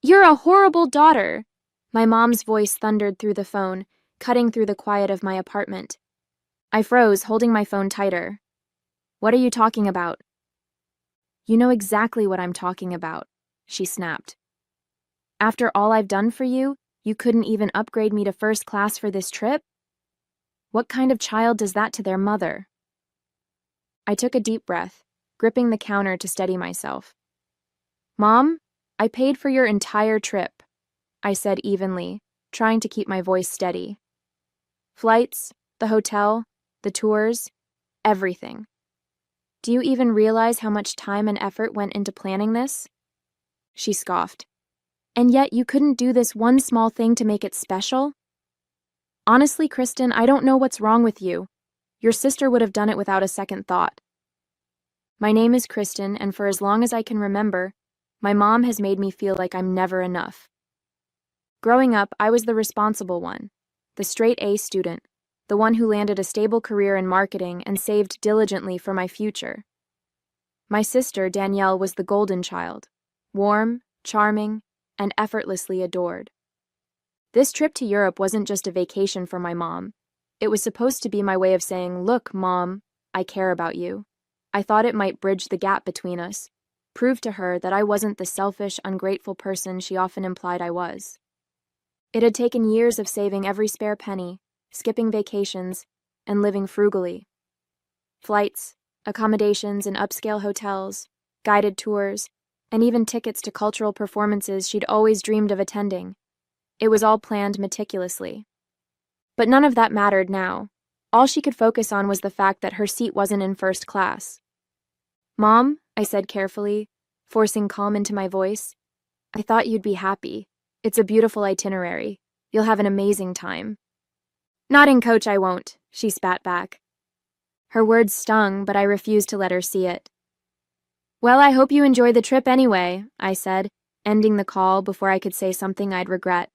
You're a horrible daughter. My mom's voice thundered through the phone, cutting through the quiet of my apartment. I froze, holding my phone tighter. What are you talking about? You know exactly what I'm talking about, she snapped. After all I've done for you, you couldn't even upgrade me to first class for this trip? What kind of child does that to their mother? I took a deep breath, gripping the counter to steady myself. Mom, I paid for your entire trip, I said evenly, trying to keep my voice steady. Flights, the hotel, the tours, everything. Do you even realize how much time and effort went into planning this? She scoffed. And yet you couldn't do this one small thing to make it special? Honestly, Kristen, I don't know what's wrong with you. Your sister would have done it without a second thought. My name is Kristen, and for as long as I can remember, my mom has made me feel like I'm never enough. Growing up, I was the responsible one, the straight A student, the one who landed a stable career in marketing and saved diligently for my future. My sister, Danielle, was the golden child, warm, charming, and effortlessly adored. This trip to Europe wasn't just a vacation for my mom. It was supposed to be my way of saying, "Look, Mom, I care about you." I thought it might bridge the gap between us, prove to her that I wasn't the selfish, ungrateful person she often implied I was. It had taken years of saving every spare penny, skipping vacations, and living frugally. Flights, accommodations in upscale hotels, guided tours, and even tickets to cultural performances she'd always dreamed of attending. It was all planned meticulously. But none of that mattered now. All she could focus on was the fact that her seat wasn't in first class. Mom, I said carefully, forcing calm into my voice, I thought you'd be happy. It's a beautiful itinerary. You'll have an amazing time. Nodding, Coach, I won't, she spat back. Her words stung, but I refused to let her see it. Well, I hope you enjoy the trip anyway, I said, ending the call before I could say something I'd regret.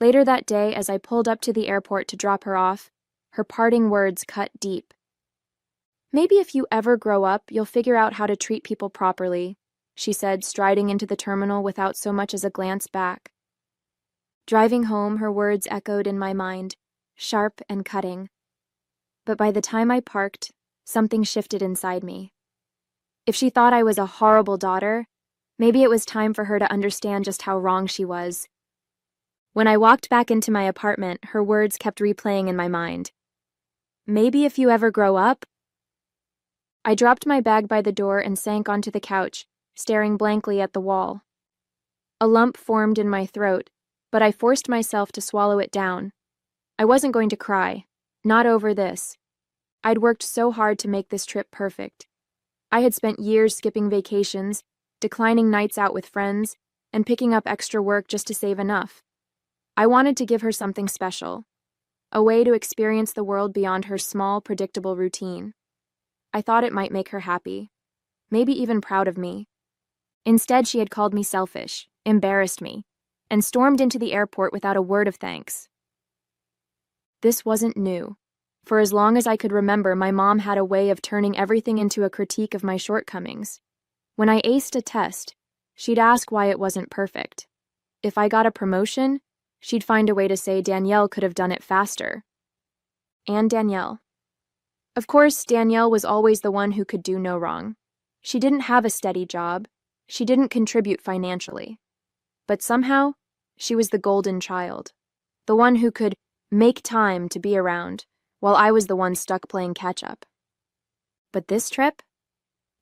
Later that day, as I pulled up to the airport to drop her off, her parting words cut deep. Maybe if you ever grow up, you'll figure out how to treat people properly, she said, striding into the terminal without so much as a glance back. Driving home, her words echoed in my mind, sharp and cutting. But by the time I parked, something shifted inside me. If she thought I was a horrible daughter, maybe it was time for her to understand just how wrong she was. When I walked back into my apartment, her words kept replaying in my mind. Maybe if you ever grow up? I dropped my bag by the door and sank onto the couch, staring blankly at the wall. A lump formed in my throat, but I forced myself to swallow it down. I wasn't going to cry, not over this. I'd worked so hard to make this trip perfect. I had spent years skipping vacations, declining nights out with friends, and picking up extra work just to save enough. I wanted to give her something special, a way to experience the world beyond her small, predictable routine. I thought it might make her happy, maybe even proud of me. Instead, she had called me selfish, embarrassed me, and stormed into the airport without a word of thanks. This wasn't new. For as long as I could remember, my mom had a way of turning everything into a critique of my shortcomings. When I aced a test, she'd ask why it wasn't perfect. If I got a promotion, she'd find a way to say Danielle could have done it faster. And Danielle. Of course, Danielle was always the one who could do no wrong. She didn't have a steady job. She didn't contribute financially. But somehow, she was the golden child, the one who could make time to be around, while I was the one stuck playing catch-up. But this trip?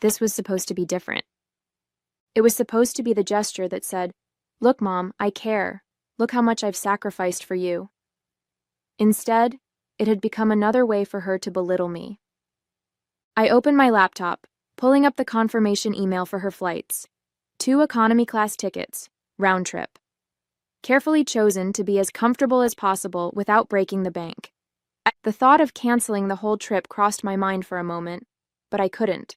This was supposed to be different. It was supposed to be the gesture that said, "Look, Mom, I care. Look how much I've sacrificed for you." Instead, it had become another way for her to belittle me. I opened my laptop, pulling up the confirmation email for her flights. 2 economy class tickets, round trip. Carefully chosen to be as comfortable as possible without breaking the bank. The thought of canceling the whole trip crossed my mind for a moment, but I couldn't.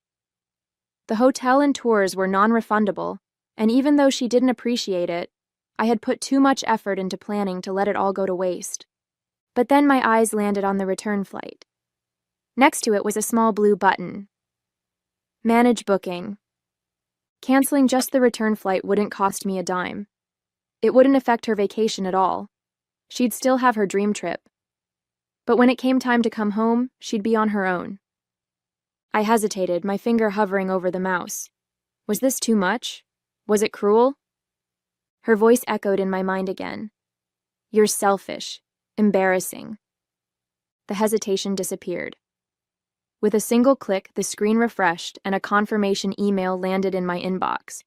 The hotel and tours were non-refundable, and even though she didn't appreciate it, I had put too much effort into planning to let it all go to waste. But then my eyes landed on the return flight. Next to it was a small blue button. Manage booking. Canceling just the return flight wouldn't cost me a dime. It wouldn't affect her vacation at all. She'd still have her dream trip. But when it came time to come home, she'd be on her own. I hesitated, my finger hovering over the mouse. Was this too much? Was it cruel? Her voice echoed in my mind again. You're selfish. Embarrassing. The hesitation disappeared. With a single click, the screen refreshed and a confirmation email landed in my inbox.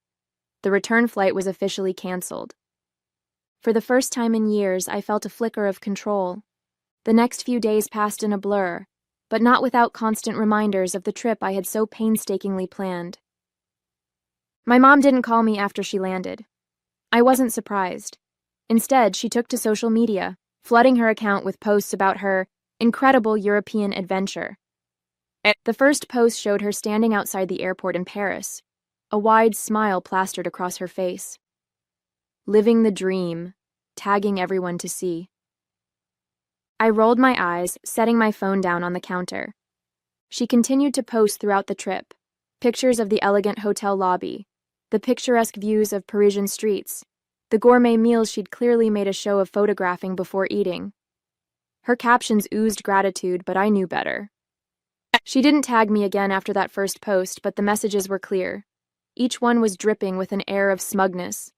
The return flight was officially canceled. For the first time in years, I felt a flicker of control. The next few days passed in a blur, but not without constant reminders of the trip I had so painstakingly planned. My mom didn't call me after she landed. I wasn't surprised. Instead, she took to social media, flooding her account with posts about her incredible European adventure. The first post showed her standing outside the airport in Paris, a wide smile plastered across her face. Living the dream, tagging everyone to see. I rolled my eyes, setting my phone down on the counter. She continued to post throughout the trip, pictures of the elegant hotel lobby, the picturesque views of Parisian streets, the gourmet meals she'd clearly made a show of photographing before eating. Her captions oozed gratitude, but I knew better. She didn't tag me again after that first post, but the messages were clear. Each one was dripping with an air of smugness.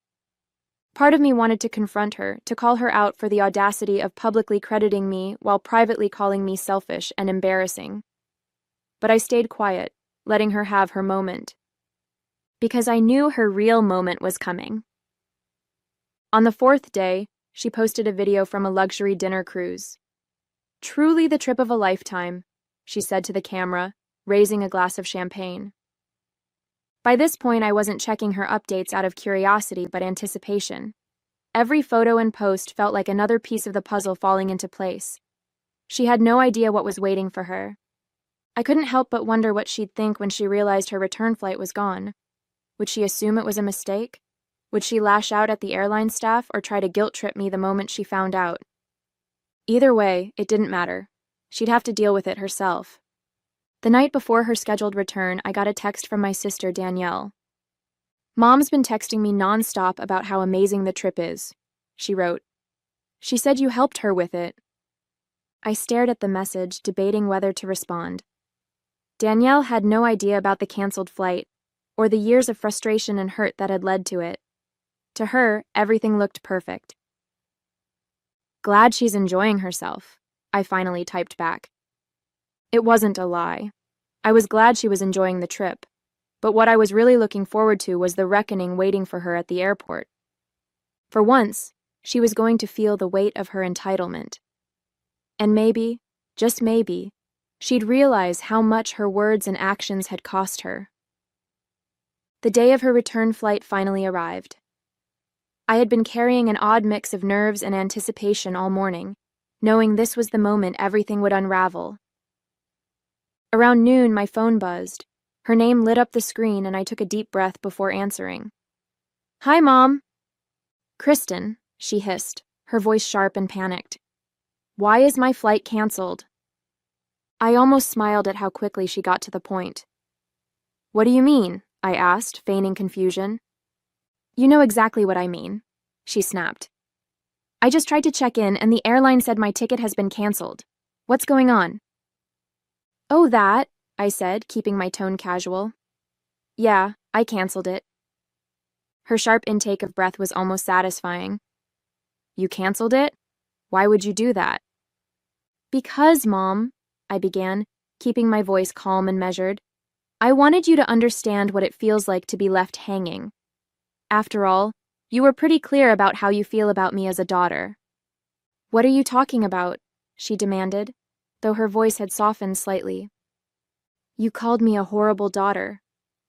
Part of me wanted to confront her, to call her out for the audacity of publicly crediting me while privately calling me selfish and embarrassing. But I stayed quiet, letting her have her moment. Because I knew her real moment was coming. On the fourth day, she posted a video from a luxury dinner cruise. Truly the trip of a lifetime, she said to the camera, raising a glass of champagne. By this point, I wasn't checking her updates out of curiosity but anticipation. Every photo and post felt like another piece of the puzzle falling into place. She had no idea what was waiting for her. I couldn't help but wonder what she'd think when she realized her return flight was gone. Would she assume it was a mistake? Would she lash out at the airline staff or try to guilt-trip me the moment she found out? Either way, it didn't matter. She'd have to deal with it herself. The night before her scheduled return, I got a text from my sister, Danielle. Mom's been texting me nonstop about how amazing the trip is, she wrote. She said you helped her with it. I stared at the message, debating whether to respond. Danielle had no idea about the canceled flight, or the years of frustration and hurt that had led to it. To her, everything looked perfect. Glad she's enjoying herself, I finally typed back. It wasn't a lie. I was glad she was enjoying the trip, but what I was really looking forward to was the reckoning waiting for her at the airport. For once, she was going to feel the weight of her entitlement. And maybe, just maybe, she'd realize how much her words and actions had cost her. The day of her return flight finally arrived. I had been carrying an odd mix of nerves and anticipation all morning, knowing this was the moment everything would unravel. Around noon, my phone buzzed. Her name lit up the screen and I took a deep breath before answering. Hi, Mom. Kristen, she hissed, her voice sharp and panicked. Why is my flight canceled? I almost smiled at how quickly she got to the point. What do you mean? I asked, feigning confusion. You know exactly what I mean, she snapped. I just tried to check in and the airline said my ticket has been canceled. What's going on? Oh, that, I said, keeping my tone casual. Yeah, I canceled it. Her sharp intake of breath was almost satisfying. You canceled it? Why would you do that? Because, Mom, I began, keeping my voice calm and measured. I wanted you to understand what it feels like to be left hanging. After all, you were pretty clear about how you feel about me as a daughter. What are you talking about? She demanded, though her voice had softened slightly. You called me a horrible daughter,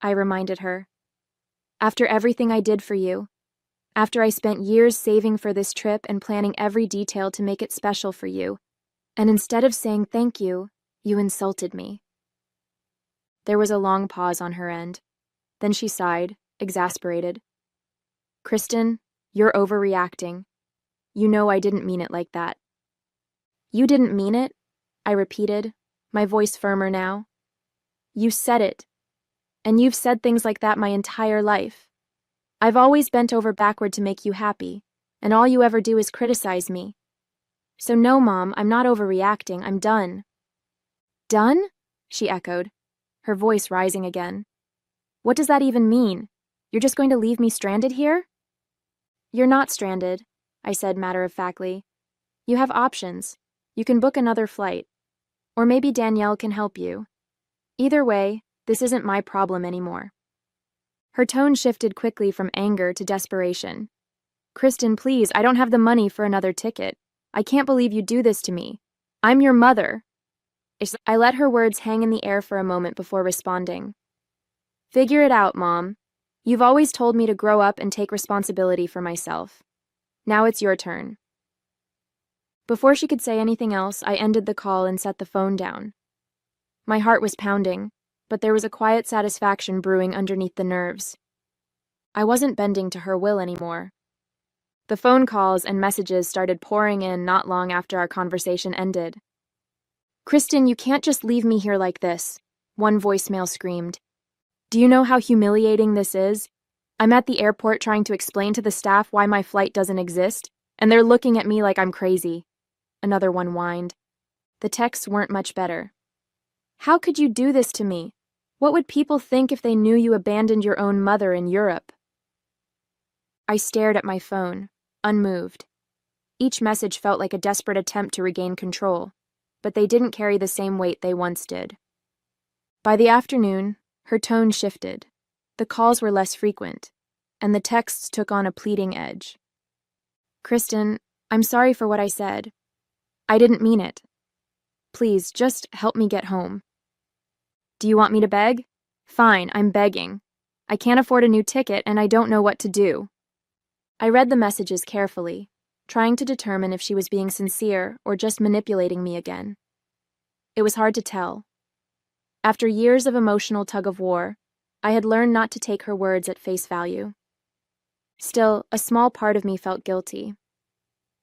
I reminded her. After everything I did for you, after I spent years saving for this trip and planning every detail to make it special for you, and instead of saying thank you, you insulted me. There was a long pause on her end. Then she sighed, exasperated. Kristen, you're overreacting. You know I didn't mean it like that. You didn't mean it? I repeated, my voice firmer now. You said it. And you've said things like that my entire life. I've always bent over backward to make you happy, and all you ever do is criticize me. So no, Mom, I'm not overreacting. I'm done. Done? She echoed, her voice rising again. What does that even mean? You're just going to leave me stranded here? You're not stranded, I said matter-of-factly. You have options. You can book another flight. Or maybe Danielle can help you. Either way, this isn't my problem anymore. Her tone shifted quickly from anger to desperation. Kristen, please, I don't have the money for another ticket. I can't believe you do this to me. I'm your mother. I let her words hang in the air for a moment before responding. Figure it out, Mom. You've always told me to grow up and take responsibility for myself. Now it's your turn. Before she could say anything else, I ended the call and set the phone down. My heart was pounding, but there was a quiet satisfaction brewing underneath the nerves. I wasn't bending to her will anymore. The phone calls and messages started pouring in not long after our conversation ended. Kristen, you can't just leave me here like this, one voicemail screamed. Do you know how humiliating this is? I'm at the airport trying to explain to the staff why my flight doesn't exist, and they're looking at me like I'm crazy. Another one whined. The texts weren't much better. How could you do this to me? What would people think if they knew you abandoned your own mother in Europe? I stared at my phone, unmoved. Each message felt like a desperate attempt to regain control, but they didn't carry the same weight they once did. By the afternoon, her tone shifted. The calls were less frequent, and the texts took on a pleading edge. Kristen, I'm sorry for what I said. I didn't mean it. Please, just help me get home. Do you want me to beg? Fine, I'm begging. I can't afford a new ticket and I don't know what to do. I read the messages carefully, trying to determine if she was being sincere or just manipulating me again. It was hard to tell. After years of emotional tug-of-war, I had learned not to take her words at face value. Still, a small part of me felt guilty.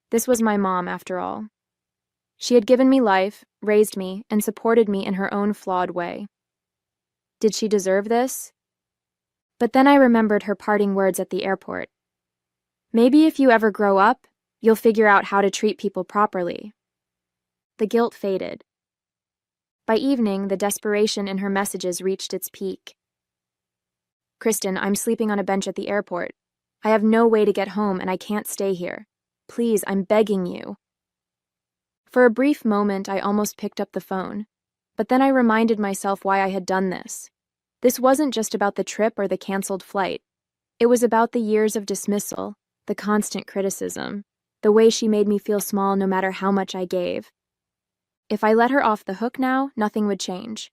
This was my mom, after all. She had given me life, raised me, and supported me in her own flawed way. Did she deserve this? But then I remembered her parting words at the airport. Maybe if you ever grow up, you'll figure out how to treat people properly. The guilt faded. By evening, the desperation in her messages reached its peak. Kristen, I'm sleeping on a bench at the airport. I have no way to get home and I can't stay here. Please, I'm begging you. For a brief moment, I almost picked up the phone, but then I reminded myself why I had done this. This wasn't just about the trip or the canceled flight. It was about the years of dismissal, the constant criticism, the way she made me feel small no matter how much I gave. If I let her off the hook now, nothing would change.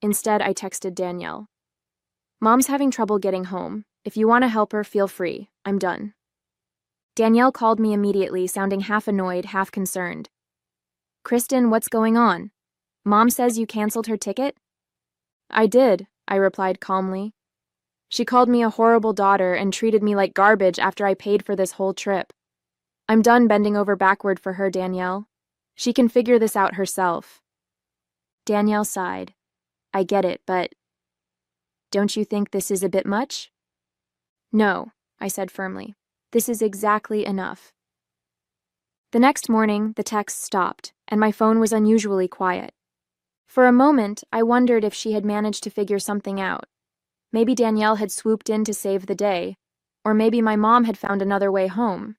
Instead, I texted Danielle. Mom's having trouble getting home. If you want to help her, feel free. I'm done. Danielle called me immediately, sounding half annoyed, half concerned. Kristen, what's going on? Mom says you canceled her ticket? I did, I replied calmly. She called me a horrible daughter and treated me like garbage after I paid for this whole trip. I'm done bending over backward for her, Danielle. She can figure this out herself. Danielle sighed. I get it, but don't you think this is a bit much? No, I said firmly. This is exactly enough. The next morning, the texts stopped, and my phone was unusually quiet. For a moment, I wondered if she had managed to figure something out. Maybe Danielle had swooped in to save the day, or maybe my mom had found another way home.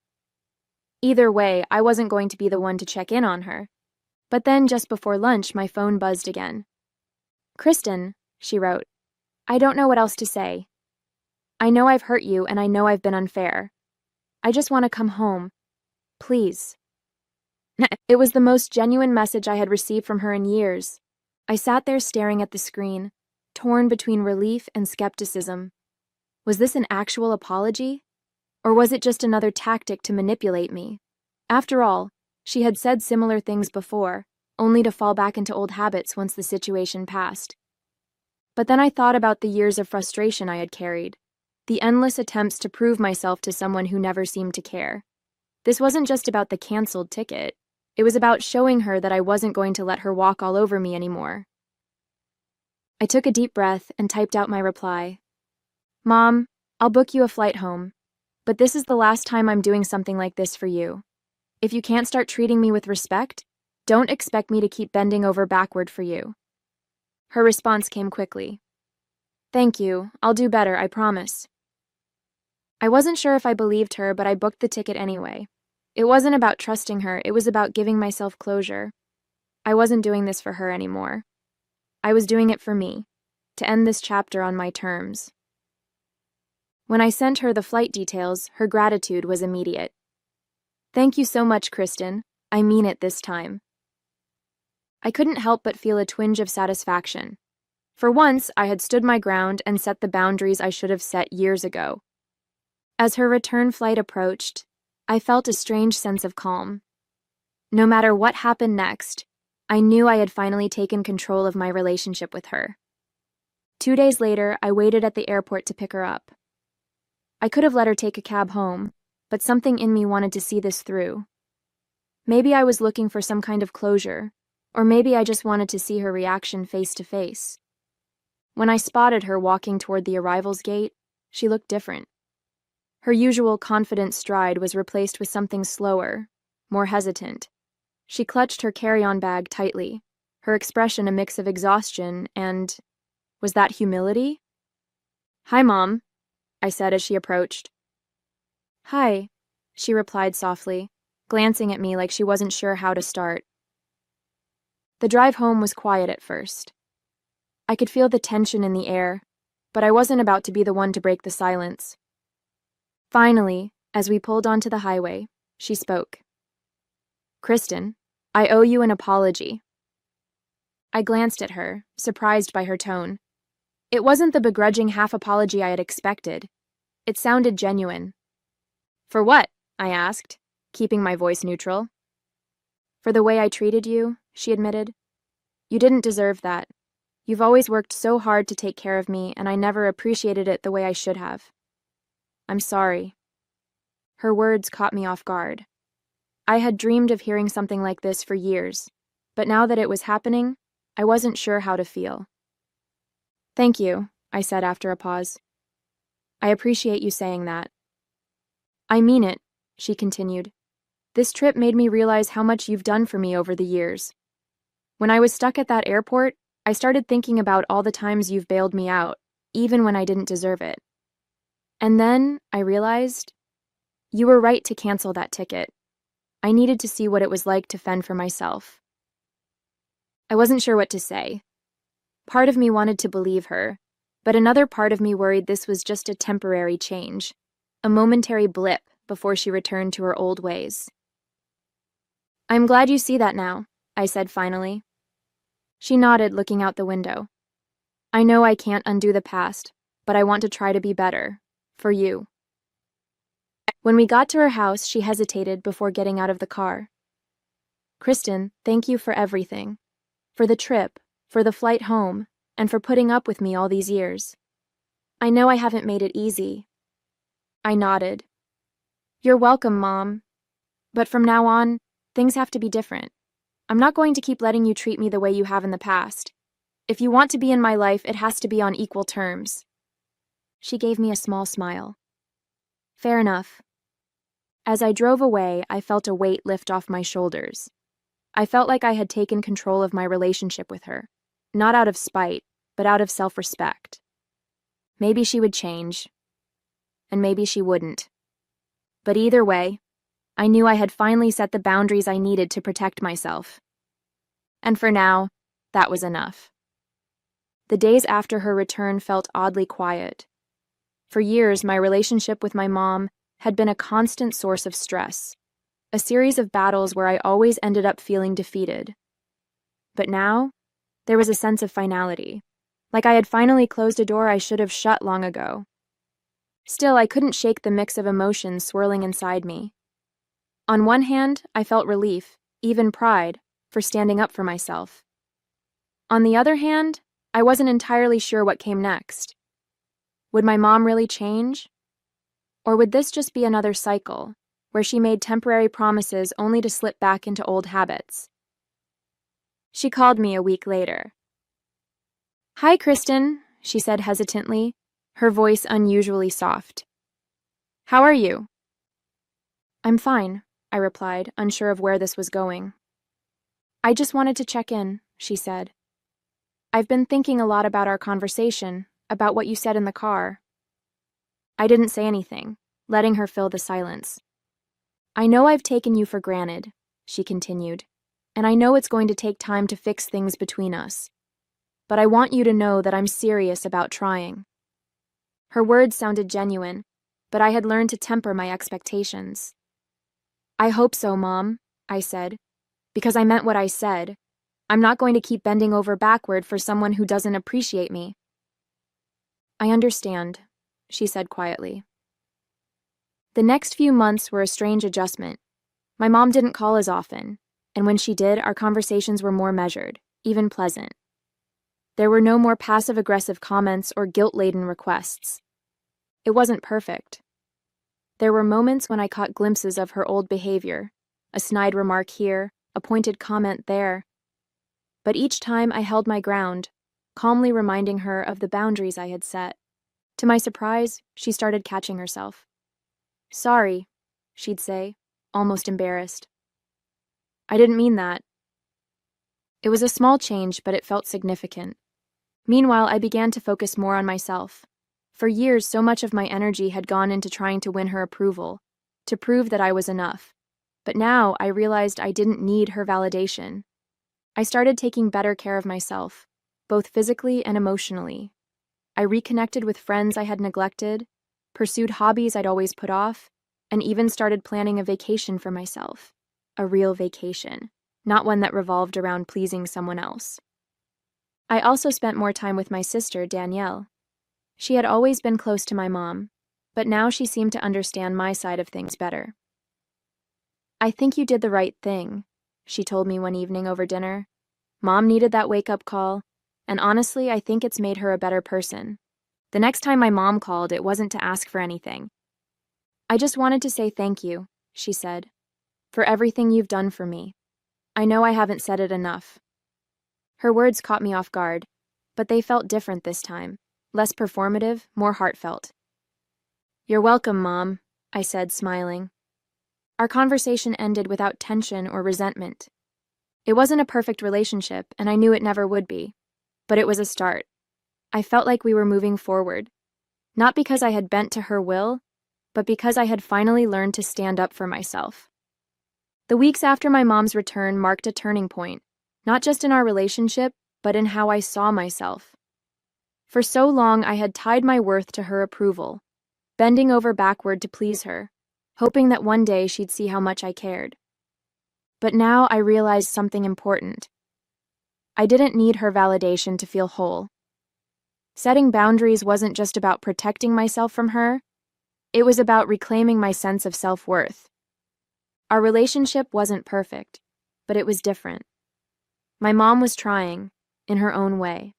Either way, I wasn't going to be the one to check in on her. But then, just before lunch, my phone buzzed again. Kristen, she wrote, I don't know what else to say. I know I've hurt you, and I know I've been unfair. I just want to come home. Please. It was the most genuine message I had received from her in years. I sat there staring at the screen, torn between relief and skepticism. Was this an actual apology? Or was it just another tactic to manipulate me? After all, she had said similar things before, only to fall back into old habits once the situation passed. But then I thought about the years of frustration I had carried, the endless attempts to prove myself to someone who never seemed to care. This wasn't just about the canceled ticket. It was about showing her that I wasn't going to let her walk all over me anymore. I took a deep breath and typed out my reply. Mom, I'll book you a flight home, but this is the last time I'm doing something like this for you. If you can't start treating me with respect, don't expect me to keep bending over backward for you. Her response came quickly. Thank you, I'll do better, I promise. I wasn't sure if I believed her, but I booked the ticket anyway. It wasn't about trusting her, it was about giving myself closure. I wasn't doing this for her anymore. I was doing it for me, to end this chapter on my terms. When I sent her the flight details, her gratitude was immediate. Thank you so much, Kristen. I mean it this time. I couldn't help but feel a twinge of satisfaction. For once, I had stood my ground and set the boundaries I should have set years ago. As her return flight approached, I felt a strange sense of calm. No matter what happened next, I knew I had finally taken control of my relationship with her. 2 days later, I waited at the airport to pick her up. I could have let her take a cab home, but something in me wanted to see this through. Maybe I was looking for some kind of closure, or maybe I just wanted to see her reaction face to face. When I spotted her walking toward the arrivals gate, she looked different. Her usual confident stride was replaced with something slower, more hesitant. She clutched her carry-on bag tightly, her expression a mix of exhaustion and... was that humility? Hi, Mom, I said as she approached. Hi, she replied softly, glancing at me like she wasn't sure how to start. The drive home was quiet at first. I could feel the tension in the air, but I wasn't about to be the one to break the silence. Finally, as we pulled onto the highway, she spoke. Kristen, I owe you an apology. I glanced at her, surprised by her tone. It wasn't the begrudging half-apology I had expected. It sounded genuine. For what? I asked, keeping my voice neutral. For the way I treated you, she admitted. You didn't deserve that. You've always worked so hard to take care of me, and I never appreciated it the way I should have. I'm sorry. Her words caught me off guard. I had dreamed of hearing something like this for years, but now that it was happening, I wasn't sure how to feel. Thank you, I said after a pause. I appreciate you saying that. I mean it, she continued. This trip made me realize how much you've done for me over the years. When I was stuck at that airport, I started thinking about all the times you've bailed me out, even when I didn't deserve it. And then I realized you were right to cancel that ticket. I needed to see what it was like to fend for myself. I wasn't sure what to say. Part of me wanted to believe her, but another part of me worried this was just a temporary change, a momentary blip before she returned to her old ways. I'm glad you see that now, I said finally. She nodded, looking out the window. I know I can't undo the past, but I want to try to be better. For you. When we got to her house, she hesitated before getting out of the car. Kristen, thank you for everything. For the trip, for the flight home, and for putting up with me all these years. I know I haven't made it easy. I nodded. You're welcome, Mom. But from now on, things have to be different. I'm not going to keep letting you treat me the way you have in the past. If you want to be in my life, it has to be on equal terms. She gave me a small smile. Fair enough. As I drove away, I felt a weight lift off my shoulders. I felt like I had taken control of my relationship with her, not out of spite, but out of self-respect. Maybe she would change, and maybe she wouldn't. But either way, I knew I had finally set the boundaries I needed to protect myself. And for now, that was enough. The days after her return felt oddly quiet. For years, my relationship with my mom had been a constant source of stress, a series of battles where I always ended up feeling defeated. But now, there was a sense of finality, like I had finally closed a door I should have shut long ago. Still, I couldn't shake the mix of emotions swirling inside me. On one hand, I felt relief, even pride, for standing up for myself. On the other hand, I wasn't entirely sure what came next. Would my mom really change? Or would this just be another cycle, where she made temporary promises only to slip back into old habits? She called me a week later. Hi, Kristen, she said hesitantly, her voice unusually soft. How are you? I'm fine, I replied, unsure of where this was going. I just wanted to check in, she said. I've been thinking a lot about our conversation, about what you said in the car. I didn't say anything, letting her fill the silence. I know I've taken you for granted, she continued, and I know it's going to take time to fix things between us. But I want you to know that I'm serious about trying. Her words sounded genuine, but I had learned to temper my expectations. I hope so, Mom, I said, because I meant what I said. I'm not going to keep bending over backward for someone who doesn't appreciate me. I understand, she said quietly. The next few months were a strange adjustment. My mom didn't call as often, and when she did, our conversations were more measured, even pleasant. There were no more passive-aggressive comments or guilt-laden requests. It wasn't perfect. There were moments when I caught glimpses of her old behavior, a snide remark here, a pointed comment there. But each time I held my ground, calmly reminding her of the boundaries I had set. To my surprise, she started catching herself. Sorry, she'd say, almost embarrassed. I didn't mean that. It was a small change, but it felt significant. Meanwhile, I began to focus more on myself. For years, so much of my energy had gone into trying to win her approval, to prove that I was enough. But now I realized I didn't need her validation. I started taking better care of myself, both physically and emotionally. I reconnected with friends I had neglected, pursued hobbies I'd always put off, and even started planning a vacation for myself. A real vacation, not one that revolved around pleasing someone else. I also spent more time with my sister, Danielle. She had always been close to my mom, but now she seemed to understand my side of things better. I think you did the right thing, she told me one evening over dinner. Mom needed that wake-up call, and honestly, I think it's made her a better person. The next time my mom called, it wasn't to ask for anything. I just wanted to say thank you, she said, for everything you've done for me. I know I haven't said it enough. Her words caught me off guard, but they felt different this time, less performative, more heartfelt. You're welcome, Mom, I said, smiling. Our conversation ended without tension or resentment. It wasn't a perfect relationship, and I knew it never would be, but it was a start. I felt like we were moving forward, not because I had bent to her will, but because I had finally learned to stand up for myself. The weeks after my mom's return marked a turning point, not just in our relationship, but in how I saw myself. For so long, I had tied my worth to her approval, bending over backward to please her, hoping that one day she'd see how much I cared. But now I realized something important. I didn't need her validation to feel whole. Setting boundaries wasn't just about protecting myself from her, it was about reclaiming my sense of self-worth. Our relationship wasn't perfect, but it was different. My mom was trying, in her own way.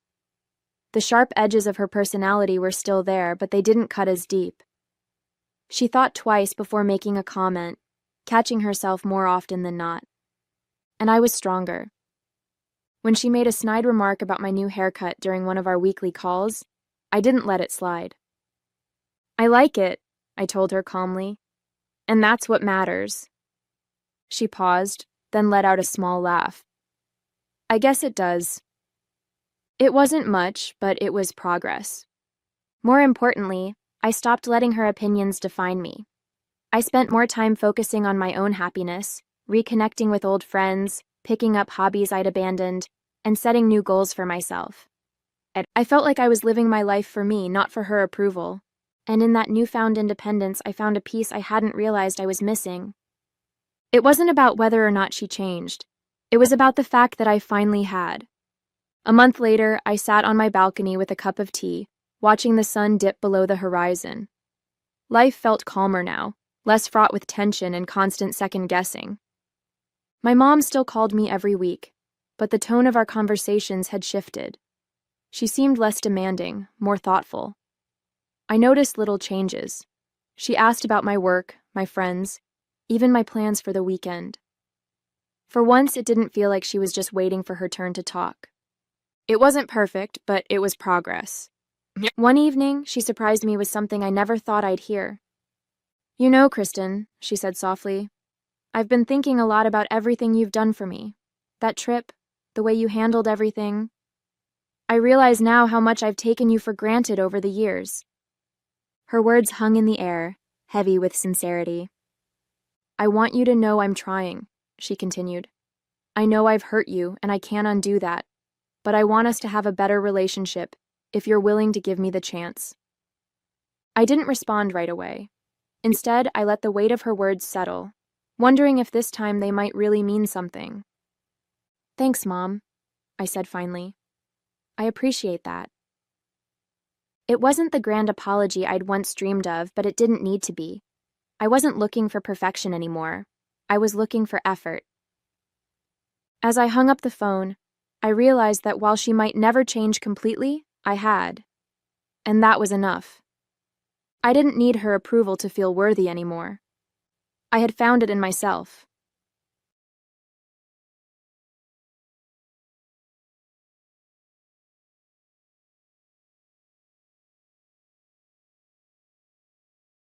The sharp edges of her personality were still there, but they didn't cut as deep. She thought twice before making a comment, catching herself more often than not. And I was stronger. When she made a snide remark about my new haircut during one of our weekly calls, I didn't let it slide. I like it, I told her calmly, and that's what matters. She paused, then let out a small laugh. I guess it does. It wasn't much, but it was progress. More importantly, I stopped letting her opinions define me. I spent more time focusing on my own happiness, reconnecting with old friends, picking up hobbies I'd abandoned, and setting new goals for myself. I felt like I was living my life for me, not for her approval. And in that newfound independence, I found a piece I hadn't realized I was missing. It wasn't about whether or not she changed. It was about the fact that I finally had. A month later, I sat on my balcony with a cup of tea, watching the sun dip below the horizon. Life felt calmer now, less fraught with tension and constant second-guessing. My mom still called me every week, but the tone of our conversations had shifted. She seemed less demanding, more thoughtful. I noticed little changes. She asked about my work, my friends, even my plans for the weekend. For once, it didn't feel like she was just waiting for her turn to talk. It wasn't perfect, but it was progress. One evening, she surprised me with something I never thought I'd hear. You know, Kristen, she said softly, I've been thinking a lot about everything you've done for me. That trip, the way you handled everything. I realize now how much I've taken you for granted over the years. Her words hung in the air, heavy with sincerity. I want you to know I'm trying, she continued. I know I've hurt you, and I can't undo that, but I want us to have a better relationship if you're willing to give me the chance. I didn't respond right away. Instead, I let the weight of her words settle, wondering if this time they might really mean something. Thanks, Mom, I said finally. I appreciate that. It wasn't the grand apology I'd once dreamed of, but it didn't need to be. I wasn't looking for perfection anymore. I was looking for effort. As I hung up the phone, I realized that while she might never change completely, I had. And that was enough. I didn't need her approval to feel worthy anymore. I had found it in myself.